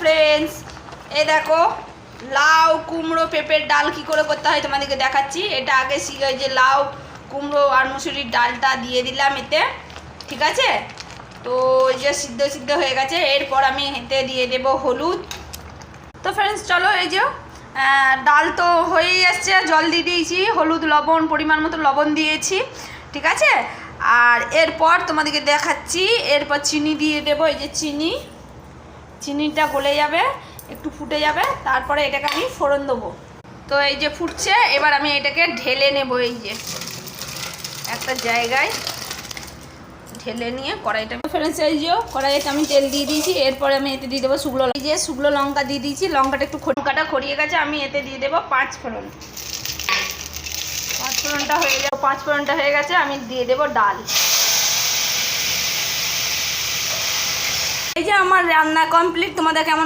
Friends, এই দেখো লাউ কুমড়ো পেঁপের ডাল কি করে করতে হয় তোমাদেরকে দেখাচ্ছি। এটা আগে শিখে যে লাউ কুমড়ো আর মুসুরির ডালটা দিয়ে দিলাম এতে, ঠিক আছে। তো এই যে সিদ্ধ সিদ্ধ হয়ে গেছে, এরপর আমি এতে দিয়ে দেব হলুদ। তো ফ্রেন্ডস চলো, এই যে ডাল তো হয়েই আসছে, জল দিয়ে দিয়েছি, হলুদ লবণ পরিমাণ মতো লবণ দিয়েছি, ঠিক আছে। আর এরপর তোমাদেরকে দেখাচ্ছি, এরপর চিনি দিয়ে দেবো। এই যে চিনিটা গলে যাবে, একটু ফুটে যাবে, তারপরে এটাকে আমি ফোড়ন দেবো। তো এই যে ফুটছে, এবার আমি এটাকে ঢেলে নেব। এই যে একটা জায়গায় ঢেলে নিয়ে কড়াইটা ফ্রেন্ডস, এই যে কড়াইতে আমি তেল দিয়ে দিয়েছি। এরপরে আমি এতে দিয়ে দেবো শুকনো, এই যে শুকনো লঙ্কা দিয়ে দিয়েছি, লঙ্কাটা একটু লঙ্কাটা খড়িয়ে গেছে, আমি এতে দিয়ে দেবো 5 ফোড়ন। 5 ফোড়নটা হয়ে যাবে, 5 ফোড়নটা হয়ে গেছে, আমি দিয়ে দেবো ডাল। এই যে আমার রান্না কমপ্লিট। তোমাদের কেমন